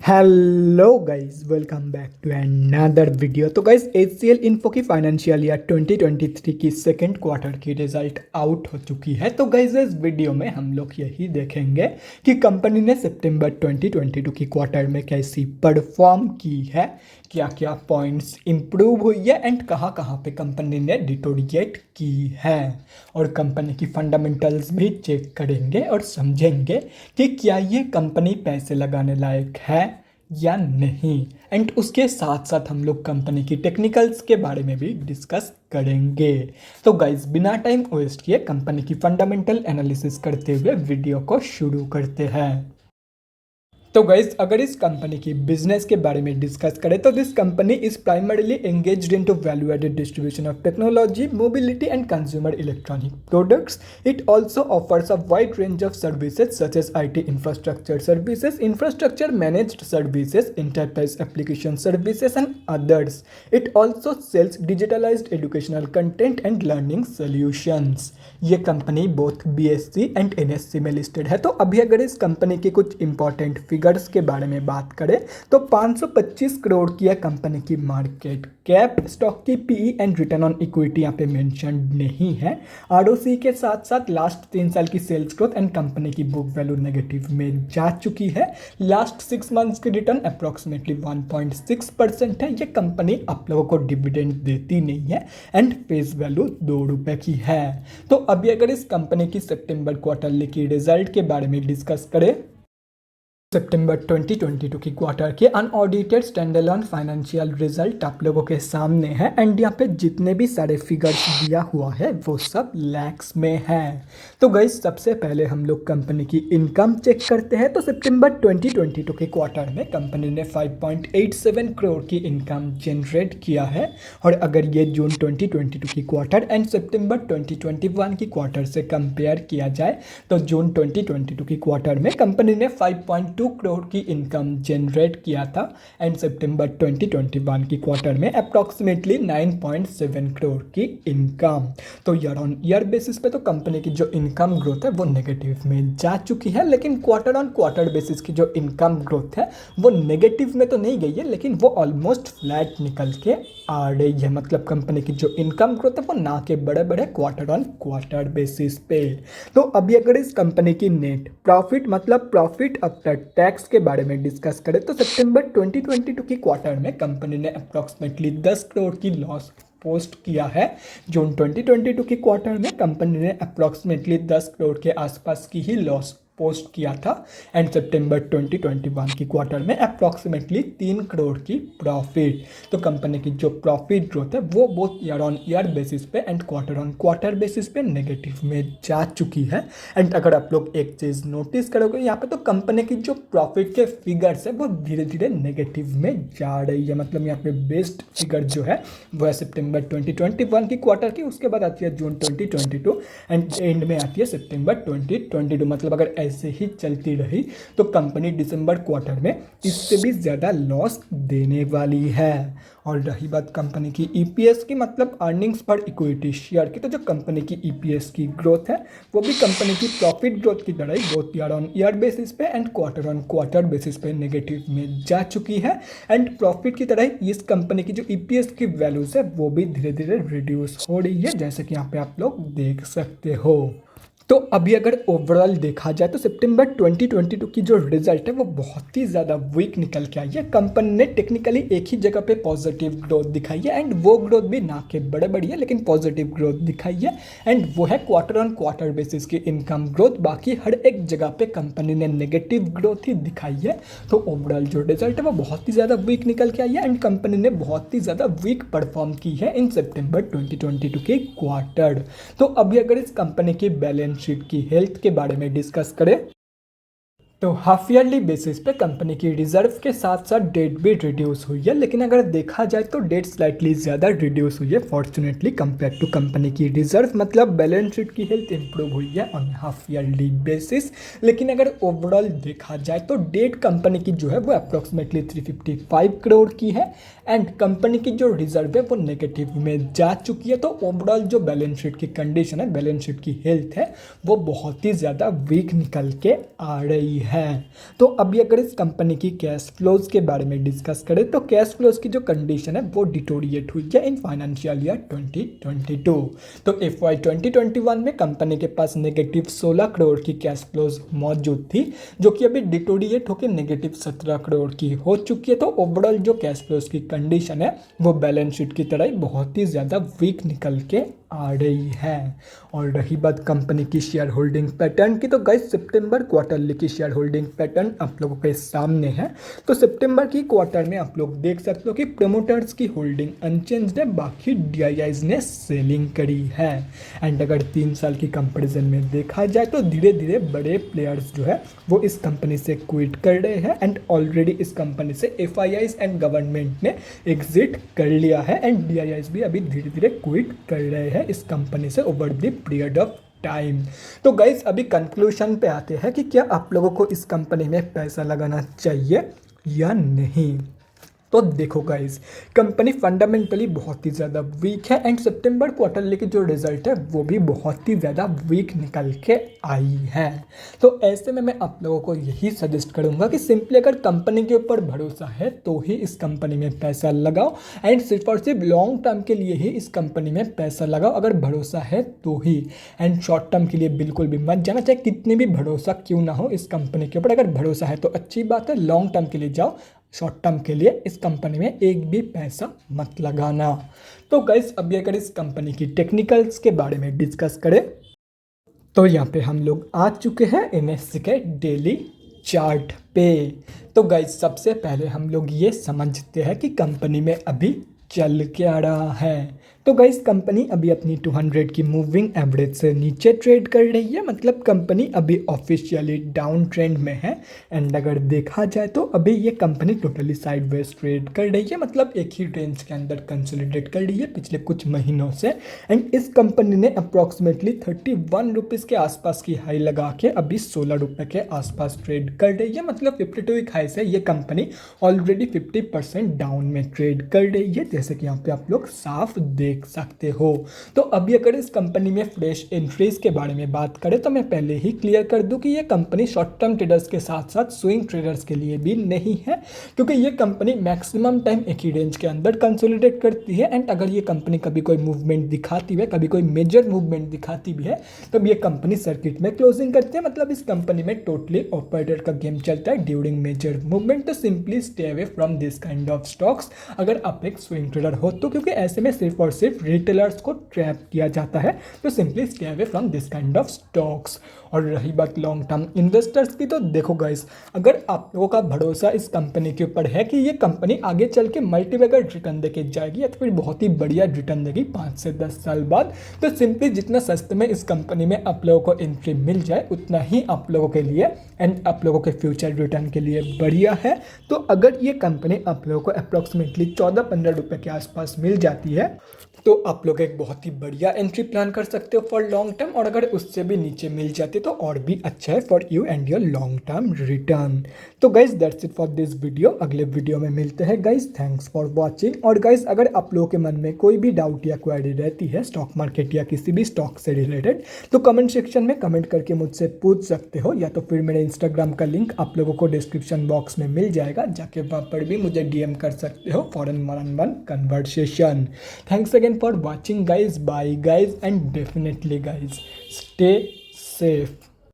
Hello guys, welcome back to another video. तो guys, HCL Info की financial year 2023 की second quarter की रिजल्ट आउट हो चुकी है। तो गाइस, इस वीडियो में हम लोग यही देखेंगे कि कंपनी ने सितंबर 2022 की क्वार्टर में कैसी परफॉर्म की है, क्या क्या पॉइंट्स इंप्रूव हुई है एंड कहाँ कहाँ पे कंपनी ने डिटोरिएट की है। और कंपनी की फंडामेंटल्स भी चेक करेंगे और समझेंगे कि क्या ये कंपनी पैसे लगाने लायक है या नहीं। एंड उसके साथ साथ हम लोग कंपनी की टेक्निकल्स के बारे में भी डिस्कस करेंगे। तो गाइज, बिना टाइम वेस्ट किए कंपनी की फंडामेंटल एनालिसिस करते हुए वीडियो को शुरू करते हैं। तो गाइज, अगर इस कंपनी की बिजनेस के बारे में डिस्कस करें तो this company is primarily engaged into value added distribution of technology, mobility and consumer electronic products. It also offers a wide range of services such as IT infrastructure services, infrastructure managed services, enterprise application services, and others. It also sells digitalized educational content and learning solutions. ये company both BSE and NSE में listed है। तो अभी अगर इस company के कुछ important figures के बारे में बात करें तो 525 करोड़ की है कंपनी की मार्केट कैप। स्टॉक की PE and return on equity यहाँ पे मेंशन नहीं है। ROC के साथ साथ लास्ट 3 साल की सेल्स ग्रोथ एंड कंपनी की बुक वैल्यू नेगेटिव में जा चुकी है। लास्ट 6 मंथ्स की रिटर्न अप्रोक्सीमेटली 1.6% है। ये कंपनी आप लोगों को डिविडेंड देती नहीं है एंड फेस वैल्यू 2 रुपए की है। तो अभी अगर इस कंपनी की सितंबर क्वार्टरली की रिजल्ट के बारे में डिस्कस करें, सितंबर 2022 की क्वार्टर के अनऑडिटेड स्टैंडअलोन फाइनेंशियल रिजल्ट आप लोगों के सामने है एंड यहाँ पे जितने भी सारे फिगर्स दिया हुआ है वो सब लैक्स में है। तो गाइस, सबसे पहले हम लोग कंपनी की इनकम चेक करते हैं। तो सितंबर 2022 के क्वार्टर में कंपनी ने 5.87 करोड़ की इनकम जनरेट किया है। और अगर ये जून 2022 की क्वार्टर एंड सितंबर 2021 की क्वार्टर से कंपेयर किया जाए तो जून 2022 की क्वार्टर में कंपनी ने 5.2 करोड़ की इनकम जनरेट किया था एंड सितंबर 2021 की क्वार्टर में अप्रॉक्सीमेटली 9.7 करोड़ की इनकम। तो ईयर ऑन ईयर बेसिस पे तो कंपनी की जो इनकम ग्रोथ है वो नेगेटिव में जा चुकी है, लेकिन क्वार्टर ऑन क्वार्टर बेसिस की जो इनकम ग्रोथ है वो नेगेटिव में तो नहीं गई है, लेकिन वो ऑलमोस्ट फ्लैट निकल के आ रही है। मतलब कंपनी की जो इनकम ग्रोथ है वो ना के बड़े बड़े क्वार्टर ऑन क्वार्टर बेसिस पे। तो अभी अगर इस कंपनी की नेट प्रॉफिट मतलब प्रॉफिट आफ्टर टैक्स के बारे में डिस्कस करें तो सितंबर 2022 की क्वार्टर में कंपनी ने अप्रॉक्सीमेटली 10 करोड़ की लॉस पोस्ट किया है। जून 2022 की क्वार्टर में कंपनी ने अप्रॉक्सीमेटली 10 करोड़ के आसपास की ही लॉस पोस्ट किया था एंड सितंबर 2021 की क्वार्टर में अप्रॉक्सीमेटली 3 करोड़ की प्रॉफिट। तो कंपनी की जो प्रॉफिट ग्रोथ है वो both year on year basis पे and quarter on quarter basis पे नेगेटिव में जा चुकी है। एंड अगर आप लोग एक चीज़ नोटिस करोगे यहाँ पे तो कंपनी की जो प्रॉफिट के फिगर्स है वो धीरे धीरे नेगेटिव में जा रही है। मतलब यहाँ पे बेस्ट फिगर जो है वो है सितंबर 2021 की क्वार्टर की, उसके बाद आती है जून 2022 एंड एंड में आती है सितंबर 2022। मतलब अगर ऐसे ही चलती रही तो कंपनी दिसंबर क्वार्टर में इससे भी ज़्यादा लॉस देने वाली है। और रही बात कंपनी की EPS की मतलब अर्निंग्स पर इक्विटी शेयर की, तो जो कंपनी की EPS की ग्रोथ है वो भी कंपनी की प्रॉफिट ग्रोथ की तरह ही both year on year basis पे and quarter on quarter basis पे नेगेटिव में जा चुकी है। एंड प्रॉफिट की तरह ही इस कंपनी की जो EPS की वैल्यूज है वो भी धीरे धीरे रिड्यूस हो रही है, जैसे कि यहाँ पे आप लोग देख सकते हो। तो अभी अगर ओवरऑल देखा जाए तो सितंबर 2022 की जो रिजल्ट है वो बहुत ही ज़्यादा वीक निकल के आई है। कंपनी ने टेक्निकली एक ही जगह पे पॉजिटिव ग्रोथ दिखाई है एंड वो ग्रोथ भी ना के बड़े बड़ी है, लेकिन पॉजिटिव ग्रोथ दिखाई है एंड वो है क्वार्टर ऑन क्वार्टर बेसिस की इनकम ग्रोथ। बाकी हर एक जगह पे कंपनी ने नेगेटिव ग्रोथ ही दिखाई है। तो ओवरऑल जो रिजल्ट है वो बहुत ही ज़्यादा वीक निकल के आई है एंड कंपनी ने बहुत ही ज़्यादा वीक परफॉर्म की है इन सितंबर 2022 के क्वार्टर। तो अभी अगर इस कंपनी की बैलेंस शीट की हेल्थ के बारे में डिस्कस करें तो हाफ ईयरली बेसिस पे कंपनी की रिजर्व के साथ साथ डेट भी रिड्यूस हुई है, लेकिन अगर देखा जाए तो डेट स्लाइटली ज़्यादा रिड्यूस हुई है फॉर्चुनेटली कंपेयर टू कंपनी की रिजर्व। मतलब बैलेंस शीट की हेल्थ इंप्रूव हुई है ऑन हाफ ईयरली बेसिस। लेकिन अगर ओवरऑल देखा जाए तो डेट कंपनी की जो है वो अप्रॉक्सीमेटली 355 करोड़ की है एंड कंपनी की जो रिजर्व है वो नेगेटिव में जा चुकी है। तो ओवरऑल जो बैलेंस शीट की कंडीशन है, बैलेंस शीट की हेल्थ है वो बहुत ही ज़्यादा वीक निकल के आ रही है। है। तो अभी अगर इस कंपनी की कैश फ्लोज के बारे में डिस्कस करें तो कैश फ्लोज की जो कंडीशन है वो डिटोरिएट हुई है इन फाइनेंशियल ईयर 2022। तो FY 2021 में कंपनी के पास नेगेटिव 16 करोड़ की कैश फ्लोज मौजूद थी, जो कि अभी डिटोरिएट होकर नेगेटिव 17 करोड़ की हो चुकी है। तो ओवरऑल जो कैश फ्लोज की कंडीशन है वो बैलेंस शीट की तरह बहुत ही ज़्यादा वीक निकल के आ रही है। और रही बात कंपनी की शेयर होल्डिंग पैटर्न की, तो गाइस सितंबर क्वार्टरली की शेयर होल्डिंग पैटर्न आप लोगों के सामने है। तो सितंबर की क्वार्टर में आप लोग देख सकते हो कि प्रमोटर्स की होल्डिंग अनचेंज्ड है, बाकी DIIs ने सेलिंग करी है। एंड अगर 3 साल की कंपैरिजन में देखा जाए तो धीरे धीरे बड़े प्लेयर्स जो है वो इस कंपनी से क्विट कर रहे हैं एंड ऑलरेडी इस कंपनी से FIIs एंड गवर्नमेंट ने एग्जिट कर लिया है एंड DIIs भी अभी धीरे धीरे क्विट कर रहे हैं इस कंपनी से over the period of time. तो गाइस अभी कंक्लूजन पे आते हैं कि क्या आप लोगों को इस कंपनी में पैसा लगाना चाहिए या नहीं। तो देखो गाइस, कंपनी फंडामेंटली बहुत ही ज़्यादा वीक है एंड सितंबर क्वार्टरली की जो रिजल्ट है वो भी बहुत ही ज़्यादा वीक निकल के आई है। तो ऐसे में मैं आप लोगों को यही सजेस्ट करूंगा कि सिंपली अगर कंपनी के ऊपर भरोसा है तो ही इस कंपनी में पैसा लगाओ एंड सिर्फ और सिर्फ लॉन्ग टर्म के लिए ही इस कंपनी में पैसा लगाओ अगर भरोसा है तो ही। एंड शॉर्ट टर्म के लिए बिल्कुल भी मत जाना, चाहे कितनी भी भरोसा क्यों ना हो इस कंपनी के ऊपर। अगर भरोसा है तो अच्छी बात है, लॉन्ग टर्म के लिए जाओ, शॉर्ट टर्म के लिए इस कंपनी में एक भी पैसा मत लगाना। तो गाइस अभी अगर इस कंपनी की टेक्निकल्स के बारे में डिस्कस करें तो यहाँ पे हम लोग आ चुके हैं NSE के डेली चार्ट पे। तो गाइस सबसे पहले हम लोग ये समझते हैं कि कंपनी में अभी चल क्या रहा है। तो गाइस कंपनी अभी अपनी 200 की मूविंग एवरेज से नीचे ट्रेड कर रही है, मतलब कंपनी अभी ऑफिशियली डाउन ट्रेंड में है। एंड अगर देखा जाए तो अभी ये कंपनी टोटली साइडवेज ट्रेड कर रही है, मतलब एक ही रेंज के अंदर कंसोलिडेट कर रही है पिछले कुछ महीनों से। एंड इस कंपनी ने अप्रॉक्सीमेटली 31 रुपीज़ के आसपास की हाई लगा के अभी 16 रुपये के आसपास ट्रेड कर रही है, मतलब 52 वीक हाई से ये कंपनी ऑलरेडी 50% डाउन में ट्रेड कर रही है, जैसे कि यहाँ पे आप लोग साफ देख सकते हो। तो अभी अगर इस कंपनी में फ्रेश एंट्रीज के बारे में बात करें तो मैं पहले ही क्लियर कर दूं कि ये कंपनी शॉर्ट टर्म ट्रेडर्स के साथ साथ स्विंग ट्रेडर्स के लिए भी नहीं है, क्योंकि ये कंपनी मैक्सिमम टाइम एक ही रेंज के अंदर कंसोलिडेट करती है। एंड अगर ये कंपनी कभी कोई मूवमेंट दिखाती है, कभी कोई मेजर मूवमेंट दिखाती भी है, तब ये कंपनी सर्किट में क्लोजिंग करती है, मतलब इस कंपनी में टोटली ऑपरेटर का गेम चलता है ड्यूरिंग मेजर मूवमेंट। तो simply stay away from this kind of stocks अगर आप एक स्विंग ट्रेडर हो तो, क्योंकि ऐसे में सिर्फ और सिर्फ रिटेलर्स को ट्रैप किया जाता है। तो simply stay away from this kind of stocks. और रही बात लॉन्ग टर्म इन्वेस्टर्स की, तो देखो गाइस अगर आप लोगों का भरोसा इस कंपनी के ऊपर है कि ये कंपनी आगे चल के मल्टीबैगर रिटर्न देके जाएगी या तो फिर बहुत ही बढ़िया रिटर्न देगी 5 से 10 साल बाद, तो सिंपली जितना सस्ते में इस कंपनी में आप लोगों को एंट्री मिल जाए उतना ही आप लोगों के लिए एंड आप लोगों के फ्यूचर रिटर्न के लिए बढ़िया है। तो अगर ये कंपनी आप लोगों को अप्रॉक्सीमेटली 14-15 रुपये के आसपास मिल जाती है तो आप लोग एक बहुत ही बढ़िया एंट्री प्लान कर सकते हो फॉर लॉन्ग टर्म, और अगर उससे भी नीचे मिल जाती तो और भी अच्छा है for you and your long term return. तो guys that's it for this video, अगले वीडियो में मिलते हैं गाइज। Thanks for watching. और गाइज अगर आप लोगों के मन में कोई भी डाउट या क्वेरी रहती है स्टॉक मार्केट या किसी भी स्टॉक से रिलेटेड तो कमेंट सेक्शन में कमेंट करके मुझसे पूछ सकते हो, या तो फिर मेरे इंस्टाग्राम का लिंक आप लोगों को डिस्क्रिप्शन बॉक्स में मिल जाएगा, जाके वहाँ पर भी मुझे DM कर सकते हो for an 1-on-1 conversation. Thanks again for watching guys, bye guys, and definitely guys stay safe.